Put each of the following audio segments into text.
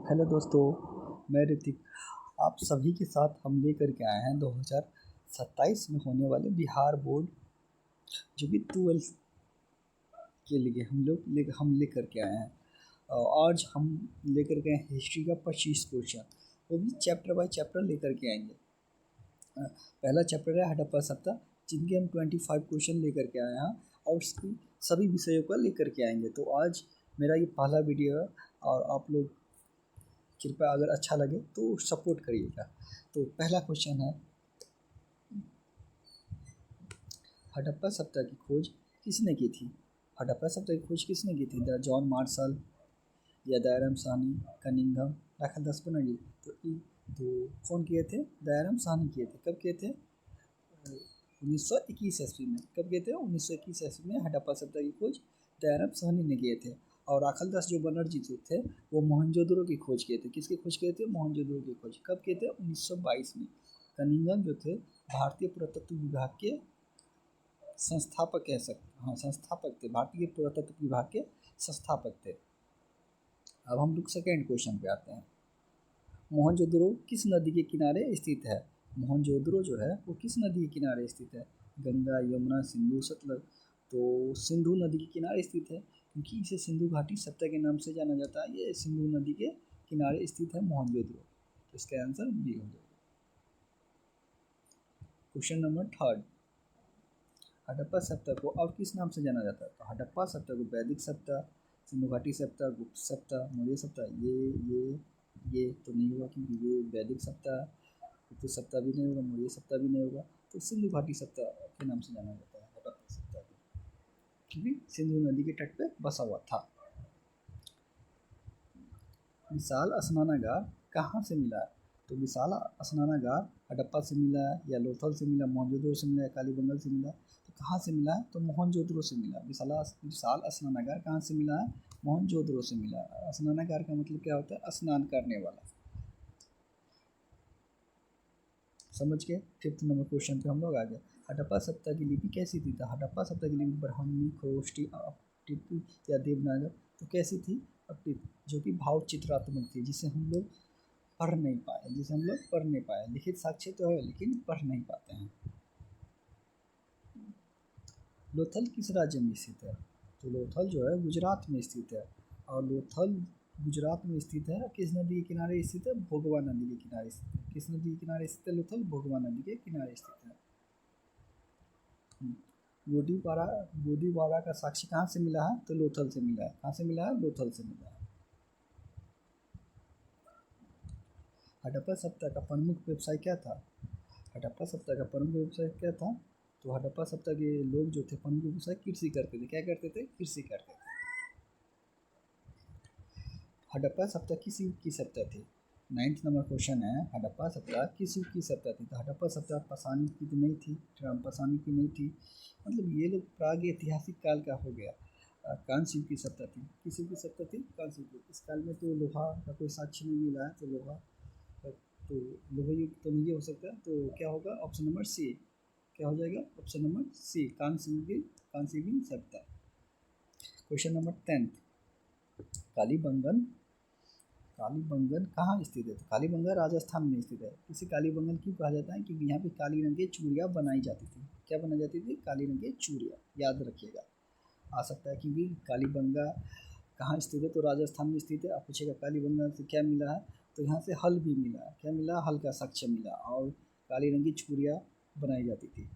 Hello दोस्तों, मैं ऋतिक। आप सभी के साथ हम लेकर के आए हैं 2027 में होने वाले बिहार बोर्ड जो कि 12th के लिए हम लेकर के आए हैं। आज हम लेकर के आए हैं हिस्ट्री का 25 क्वेश्चन, वो भी चैप्टर बाय चैप्टर लेकर के आएंगे। पहला चैप्टर है हड़प्पा सभ्यता, जिनके हम 25 क्वेश्चन लेकर के आए हैं और उसकी सभी विषयों का लेकर के आएंगे। तो आज मेरा ये पहला वीडियो है और आप लोग कृपया अगर अच्छा लगे तो सपोर्ट करिएगा। तो पहला क्वेश्चन है, हड़प्पा सभ्यता की खोज किसने की थी? हड़प्पा सभ्यता की खोज किसने की थी? द जॉन मार्शल या दयाराम साहनी, कनिंघम, राखालदास बनर्जी। तो कौन किए थे? दयाराम साहनी किए थे। कब किए थे? 1921 ईस्वी में। कब किए थे? 1921 ईस्वी में हड़प्पा सभ्यता की खोज दयाराम साहनी ने किए थे। और राखालदास जो बनर्जी थे वो मोहनजोदड़ो की खोज किए थे। किसकी खोज किए थे? मोहनजोदड़ो की खोज। कब किए थे? 1922 में। कनिंघम जो थे भारतीय पुरातत्व विभाग के संस्थापक कह सकते, हाँ संस्थापक थे, भारतीय पुरातत्व विभाग के संस्थापक थे। अब हम लोग सेकेंड क्वेश्चन पे आते हैं। मोहनजोदड़ो किस नदी के किनारे स्थित है? मोहनजोदड़ो जो है वो किस नदी के किनारे स्थित है? गंगा, यमुना, सिंधु, सतलज। तो सिंधु नदी के किनारे स्थित है, क्योंकि इसे सिंधु घाटी सभ्यता के नाम से जाना जाता है। ये सिंधु नदी के किनारे स्थित है मोहनजोदड़ो। तो इसका आंसर बी हो जाएगा। क्वेश्चन नंबर थर्ड, हड़प्पा सभ्यता को और किस नाम से जाना जाता है? तो हड़प्पा सभ्यता को वैदिक सभ्यता, सिंधु घाटी सभ्यता, गुप्त सभ्यता, मौर्य सभ्यता। ये तो नहीं होगा, क्योंकि ये वैदिक सभ्यता, गुप्त सभ्यता भी नहीं होगा, मौर्य सभ्यता भी नहीं होगा। तो सिंधु घाटी सभ्यता के नाम से जाना जाता है हड़प्पा सभ्यता को, क्योंकि सिंधु नदी के तट पे बसा हुआ था। विशाल स्नानागार कहाँ से मिला है? तो विशाल स्नानागार हड़प्पा से मिला है या लोथल से मिला, मोहनजोदड़ो से मिला, कालीबंगन से मिला। तो कहाँ से मिला है? तो मोहनजोदड़ो से मिला। विशाल स्नानागार कहाँ से मिला है? मोहनजोदड़ो से मिला। स्नानागार का मतलब क्या होता है? स्नान करने वाला। समझ गए? फिफ्थ नंबर क्वेश्चन पे हम लोग आ गए। हड़प्पा सभ्यता की लिपि कैसी थी? तो हड़प्पा सभ्यता की लिपि ब्राह्मी, खरोष्टी, अपटिपी या देवनागर। तो कैसी थी? अपटिपी, जो कि भाव चित्रात्मक थी, जिसे हम लोग पढ़ नहीं पाए। लिखित साक्ष्य तो है लेकिन पढ़ नहीं पाते हैं। लोथल किस राज्य में स्थित है? तो लोथल जो है गुजरात में स्थित है। और लोथल गुजरात में स्थित है। किस नदी के किनारे स्थित है? भोगवा नदी के किनारे स्थित है। किस नदी के किनारे स्थित है लोथल? भोगवा नदी के किनारे स्थित है। गोदीवाड़ा का साक्ष्य कहाँ से मिला है? तो लोथल से मिला है। कहाँ से मिला है? लोथल से मिला है। हड़प्पा सभ्यता का प्रमुख व्यवसाय क्या था? हड़प्पा सभ्यता का प्रमुख व्यवसाय क्या था? तो हड़प्पा सभ्यता के लोग जो थे प्रमुख व्यवसाय कृषि करते थे। क्या करते थे? कृषि करते थे। हड़प्पा सभ्यता किस युग की सभ्यता थी? 9th नंबर क्वेश्चन है, हड़प्पा सभ्यता किस युग की सभ्यता थी? तो हड़प्पा सभ्यता पाषाणी की तो नहीं थी, पाषाणी की नहीं थी, मतलब ये लोग प्राग ऐतिहासिक काल का हो गया। कांस्य युग की सभ्यता थी। किस युग की सभ्यता थी? कांस्य युग। इस काल में तो लोहा का कोई साक्ष्य नहीं मिला है, तो तो लोहा युग तो नहीं हो सकता। तो क्या होगा? Option number C. क्या हो जाएगा? ऑप्शन नंबर सी, कांस्य युगीन सभ्यता। क्वेश्चन नंबर 10, कालीबंगन कालीबंगन कहाँ स्थित है? तो कालीबंगन राजस्थान में स्थित है। इसे कालीबंगन क्यों कहा जाता है? क्योंकि यहाँ पे काली रंग की चूड़ियाँ बनाई जाती थी। क्या बनाई जाती थी? काली रंग की चूड़ियाँ। याद रखिएगा, आ सकता है। क्योंकि कालीबंगा कहाँ स्थित है? तो राजस्थान में स्थित है। आप पूछेगा कालीबंगा से क्या मिला है? तो यहाँ से हल भी मिला। क्या मिला? हल का साक्ष्य मिला और काली रंग की चूड़ियाँ बनाई जाती थी।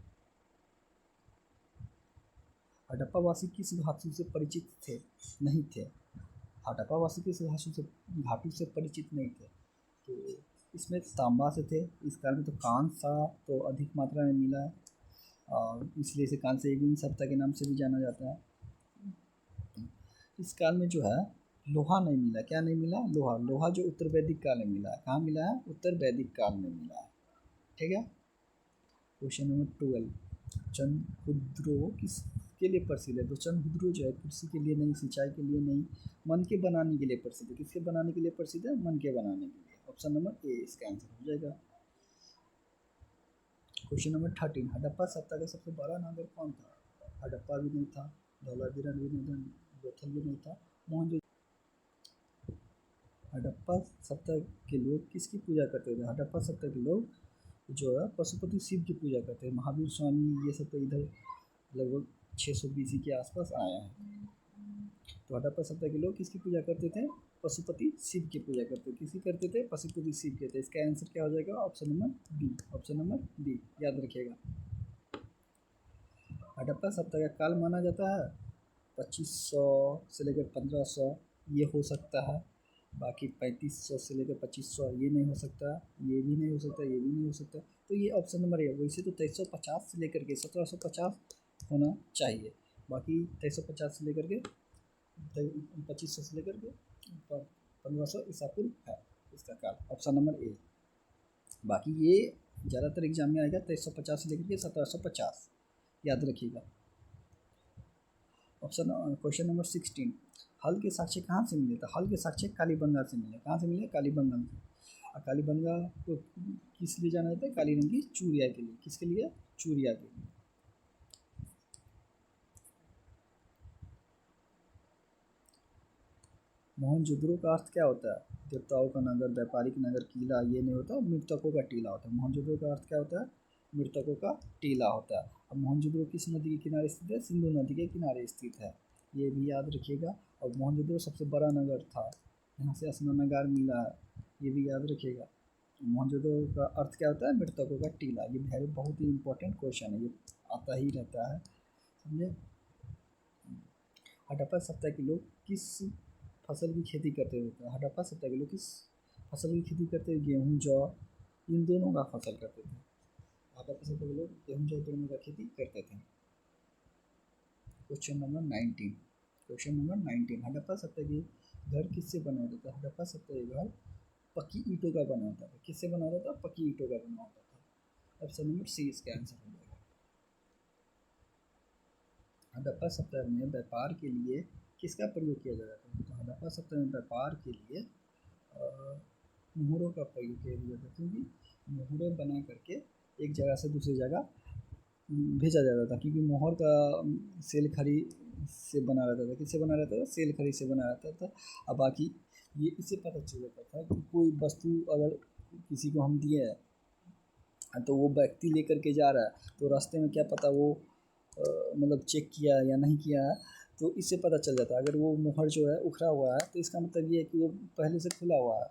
हड़प्पावासी किस धातु से परिचित थे? नहीं थे। हड़प्पावासी किस धातु से परिचित नहीं थे। तो इसमें तांबा से थे। इस काल में तो कांसा तो अधिक मात्रा में मिला है और इसलिए इसे कांस्य युगीन सभ्यता के नाम से भी जाना जाता है। इस काल में जो है लोहा नहीं मिला। क्या नहीं मिला? लोहा जो उत्तर वैदिक काल में मिला है। कहाँ मिला है? उत्तर वैदिक काल में मिला है। ठीक है। क्वेश्चन नंबर 12, चंद्रखुद्रो किसके लिए प्रसिद्ध है? तो चंद्रखुद्रो जो है कृषि के लिए नहीं, सिंचाई के लिए नहीं, मन के बनाने के लिए प्रसिद्ध है। किसके बनाने के लिए प्रसिद्ध है? मन के बनाने के लिए। ऑप्शन नंबर ए इसका आंसर हो जाएगा। क्वेश्चन नंबर 13, हड़प्पा सभ्यता का सबसे बड़ा नगर कौन था? हड़प्पा भी नहीं था, धौलावीरा भी नहीं था, लोथल भी नहीं था, मोहनजोदड़ो। हड़प्पा सभ्यता के लोग किसकी पूजा करते थे? हड़प्पा सभ्यता के लोग जो है पशुपति शिव की पूजा करते हैं। महावीर स्वामी ये सब तो इधर लगभग 600 BC के आसपास आया है। तो हड़प्पा सभ्यता के लोग किसकी पूजा करते थे? पशुपति शिव की पूजा करते थे। किसकी करते थे? पशुपति शिव के थे। इसका आंसर क्या हो जाएगा? Option number B. Option number B याद रखिएगा। हड़प्पा सभ्यता का काल माना जाता है 2500 से लेकर 1500, ये हो सकता है। बाकी 3500 से लेकर 2500 ये नहीं हो सकता, ये भी नहीं हो सकता, ये भी नहीं हो सकता। तो ये ऑप्शन नंबर है। वैसे तो 2350 से लेकर के 1750 होना चाहिए। बाकी 2350 से लेकर के 2500 से लेकर के 1500 ईसा पूर्व है इसका काल। Option number A. बाकी ये ज़्यादातर एग्जाम में आएगा 2350 से लेकर के 1750, याद रखिएगा। क्वेश्चन नंबर 16, हल के साक्ष्य कहाँ से मिले? तो हल के साक्ष्य कालीबंगा से मिले। कहाँ से मिले? कालीबंगा से। और कालीबंगा को किस लिए जाना जाता है? काली रंग की चूड़िया के लिए। किसके लिए? चूड़िया के लिए। मोहनजोदड़ो का अर्थ क्या होता है? देवताओं का नगर, व्यापारिक नगर, किला, ये नहीं होता, मृतकों का टीला होता है। मोहनजोदड़ो का अर्थ क्या होता है? मृतकों का टीला होता है। अब मोहनजोदड़ो किस नदी के किनारे स्थित है? सिंधु नदी के किनारे स्थित है, ये भी याद रखिएगा। और मोहनजोदड़ो सबसे बड़ा नगर था, यहाँ से स्नानागार मिला है, ये भी याद रखिएगा। मोहनजोदड़ो का अर्थ क्या होता है? मृतकों का टीला। ये बहुत ही इंपॉर्टेंट क्वेश्चन है, ये आता ही रहता है, समझे। हड़प्पा सभ्यता के लोग किस फसल की खेती करते थे? हड़प्पा सभ्यता के लोग किस फसल की खेती करते थे? गेहूँ, जौ, इन दोनों का फसल करते थे। हड़प्पा सभ्यता के लोग गेहूँ, जौ दोनों का खेती करते थे। Question number 19। Question number 19, Harappa सभ्यता के घर किससे बना होता था? हड़प्पा सभ्यता के घर पक्की ईंटों का बना होता था। किससे बना होता था? पक्की ईंटों का बना होता था। ऑप्शन नंबर सी इसका आंसर हो जाएगा। हड़प्पा सभ्यता में व्यापार के लिए किसका प्रयोग किया जाता था? तो हड़प्पा सभ्यता में व्यापार के लिए मोहरों का प्रयोग किया जाता था, क्योंकि मोहरें बना करके एक जगह से दूसरी जगह भेजा जाता था, क्योंकि मोहर का सेल खरी से बना रहता था। किससे बना रहता था? सेल खरी से बना रहता था। अब बाकी ये इससे पता चल जाता था कि कोई वस्तु अगर किसी को हम दिए हैं तो वो व्यक्ति लेकर के जा रहा है, तो रास्ते में क्या पता वो मतलब चेक किया या नहीं किया है, तो इससे पता चल जाता है। अगर वो मोहर जो है उखड़ा हुआ है तो इसका मतलब ये है कि वो पहले से खुला हुआ है।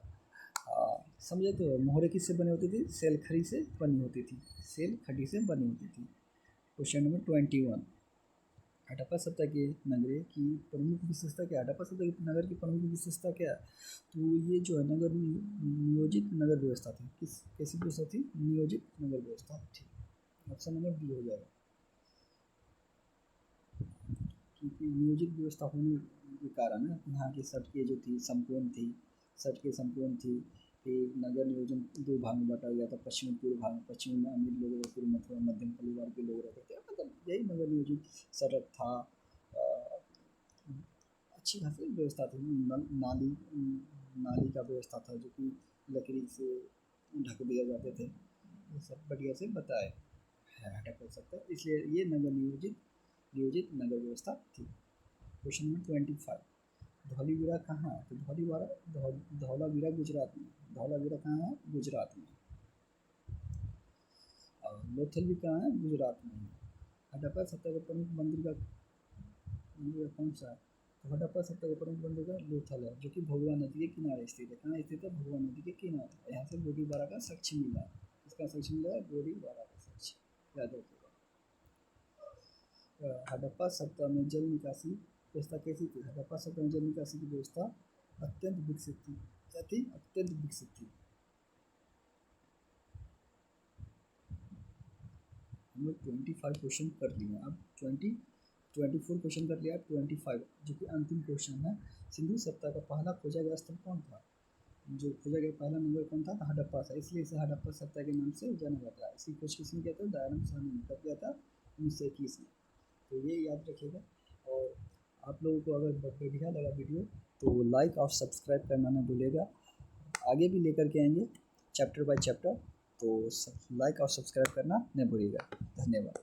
समझे? तो मोहरें किससे बनी होती थी? सेल खड़ी से बनी होती थी, सेल खड़ी से बनी होती थी। क्वेश्चन नंबर 21, हड़प्पा सभ्यता के नगर की प्रमुख विशेषता क्या है? हड़प्पा सभ्यता के नगर की प्रमुख विशेषता क्या है? तो ये जो है नगर नियोजित नगर व्यवस्था थी। कैसी व्यवस्था थी? नियोजित नगर व्यवस्था थी। ऑप्शन नंबर बी हो जाएगा, क्योंकि नियोजित व्यवस्था होने के कारण यहाँ की सड़कें जो थी संपूर्ण थी, सड़कें संपूर्ण थी। फिर नगर नियोजन 2 भाग में बांटा गया था, पश्चिम पूर्व भाग में। पश्चिम में अमीर लोग रहते थे, मध्यम मध्यम परिवार के लोग रहते थे, मतलब यही नगर नियोजित सड़क था। अच्छी खासी व्यवस्था थी। नाली नाली का व्यवस्था था जो कि लकड़ी से ढक दिया जाते थे। ये सब बढ़िया से बताए है हड़प्पा सभ्यता, इसलिए ये नगर नियोजित नगर व्यवस्था थी। क्वेश्चन नंबर 25, धौलावीरा कहाँ है? तो धौलावीरा गुजरात में। धौलावीरा कहाँ है? गुजरात में। और लोथल भी कहाँ है? गुजरात में। हड़प्पा सभ्यता का प्रमुख मंदिर कौन सा है? तो हड़प्पा सभ्यता का प्रमुख मंदिर का लोथल है, जो कि भगवा नदी के किनारे स्थित है। कहाँ स्थित है? भगवा नदी के किनारे। यहाँ से गोरीबारा का साक्ष्य मिला है। इसका साक्ष्य मिला है? गोरीबारा का साक्ष्य, याद रखिएगा। हड़प्पा सभ्यता में जल निकासी व्यवस्था कैसी थी? हड़प्पा सभ्यता में जल निकासी की व्यवस्था अत्यंत विकसित थी। क्या थी? अत्यंत विकसित थी। हम लोग 25 क्वेश्चन कर लिए, अब 24 क्वेश्चन कर लिया। 25 जो कि अंतिम क्वेश्चन है, सिंधु सभ्यता का पहला खोजा गया स्थल कौन था? जो खोजा गया पहला नंबर कौन था? हड़प्पा था, इसलिए इसे हड़प्पा सभ्यता के नाम से जाना जाता है। इसकी खोज किसने किया था? दयानंद साहनी ने। कब किया था? 1921 में। तो ये याद रखिएगा। और आप लोगों को अगर बढ़िया लगा वीडियो तो लाइक और सब्सक्राइब करना ना भूलेगा। आगे भी लेकर के आएंगे चैप्टर बाय चैप्टर, तो लाइक और सब्सक्राइब करना न भूलिएगा। धन्यवाद।